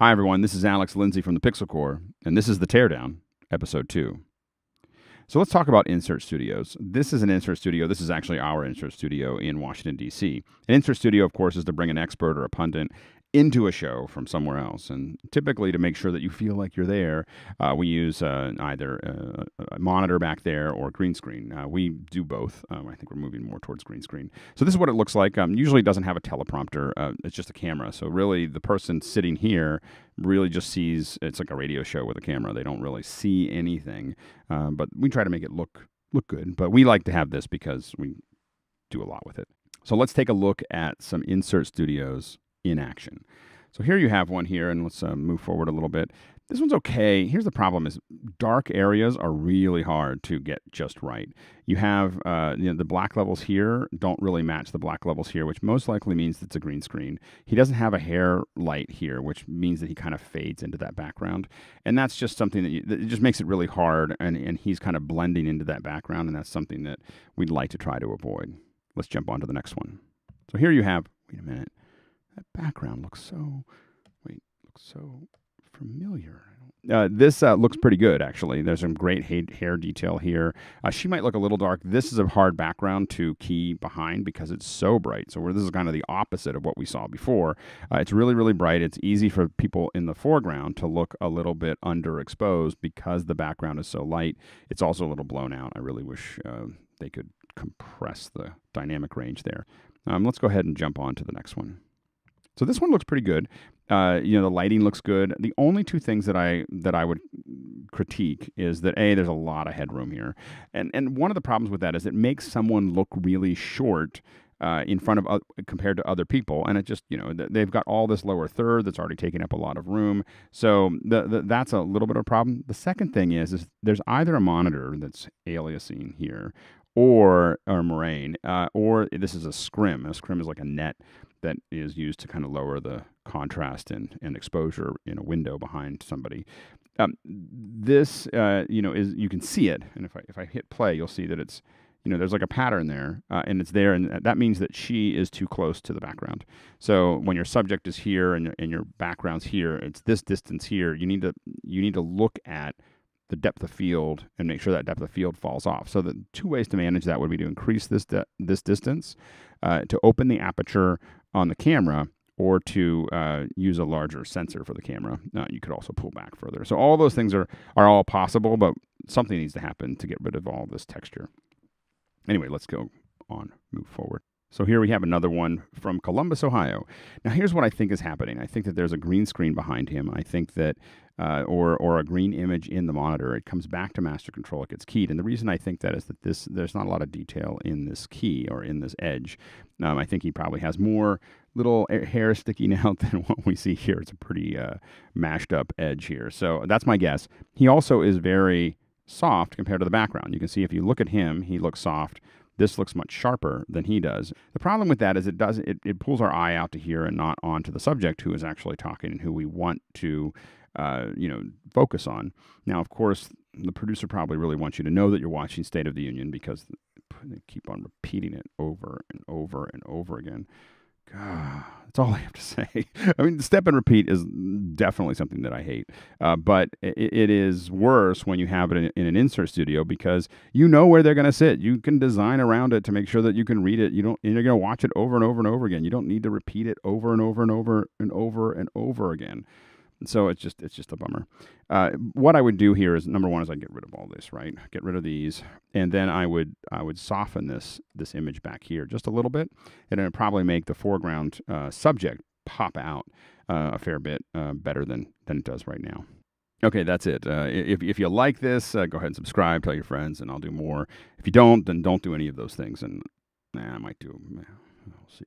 Hi, everyone. This is Alex Lindsay from the Pixel Corps, and this is the Teardown, Episode 2. So let's talk about insert studios. This is an insert studio. This is actually our insert studio in Washington, D.C. An insert studio, of course, is to bring an expert or a pundit into a show from somewhere else. And typically, to make sure that you feel like you're there, we use either a monitor back there or green screen. We do both. I think we're moving more towards green screen. So this is what it looks like. Usually it doesn't have a teleprompter. It's just a camera. So really, the person sitting here really just sees, it's like a radio show with a camera. They don't really see anything. But we try to make it look good. But we like to have this because we do a lot with it. So let's take a look at some insert studios in action. So here you have one here, and let's move forward a little bit. This one's okay. Here's the problem: is dark areas are really hard to get just right. You have the black levels here don't really match the black levels here, which most likely means it's a green screen. He doesn't have a hair light here, which means that he kind of fades into that background, and that's just something that it just makes it really hard. And he's kind of blending into that background, and that's something that we'd like to try to avoid. Let's jump on to the next one. So here you have. Wait a minute. That background looks so familiar. This looks pretty good, actually. There's some great hair detail here. She might look a little dark. This is a hard background to key behind because it's so bright. So this is kind of the opposite of what we saw before. It's really, really bright. It's easy for people in the foreground to look a little bit underexposed because the background is so light. It's also a little blown out. I really wish they could compress the dynamic range there. Let's go ahead and jump on to the next one. So this one looks pretty good. The lighting looks good. The only two things that I would critique is that there's a lot of headroom here, and one of the problems with that is it makes someone look really short in front of compared to other people, and it just they've got all this lower third that's already taking up a lot of room. So that's a little bit of a problem. The second thing is there's either a monitor that's aliasing here, or moraine, or this is a scrim. A scrim is like a net that is used to kind of lower the contrast and exposure in a window behind somebody. This is, you can see it, and if I hit play, you'll see that it's there's like a pattern there, and it's there, and that means that she is too close to the background. So when your subject is here and your background's here, it's this distance here. You need to look at the depth of field and make sure that depth of field falls off. So the two ways to manage that would be to increase this distance, to open the aperture on the camera, or to use a larger sensor for the camera. You could also pull back further. So all those things are all possible, but something needs to happen to get rid of all this texture. Anyway, let's go on, move forward. So here we have another one from Columbus, Ohio. Now here's what I think is happening. I think that there's a green screen behind him. I think that, or a green image in the monitor. It comes back to master control. It gets keyed. And the reason I think that is that there's not a lot of detail in this key or in this edge. I think he probably has more little hair sticking out than what we see here. It's a pretty mashed up edge here. So that's my guess. He also is very soft compared to the background. You can see if you look at him, he looks soft. This looks much sharper than he does. The problem with that is it pulls our eye out to here and not onto the subject who is actually talking and who we want to focus on. Now, of course, the producer probably really wants you to know that you're watching State of the Union because they keep on repeating it over and over and over again. God, that's all I have to say. I mean, step and repeat is definitely something that I hate. But it is worse when you have it in an insert studio because you know where they're going to sit. You can design around it to make sure that you can read it. You're going to watch it over and over and over again. You don't need to repeat it over and over and over and over and over again. So it's just a bummer. What I would do here is, number one, is I'd get rid of all this, right? Get rid of these, and then I would soften this image back here just a little bit, and it would probably make the foreground subject pop out a fair bit better than it does right now. Okay, that's it. If you like this, go ahead and subscribe, tell your friends, and I'll do more. If you don't, then don't do any of those things, and I might do. We'll see.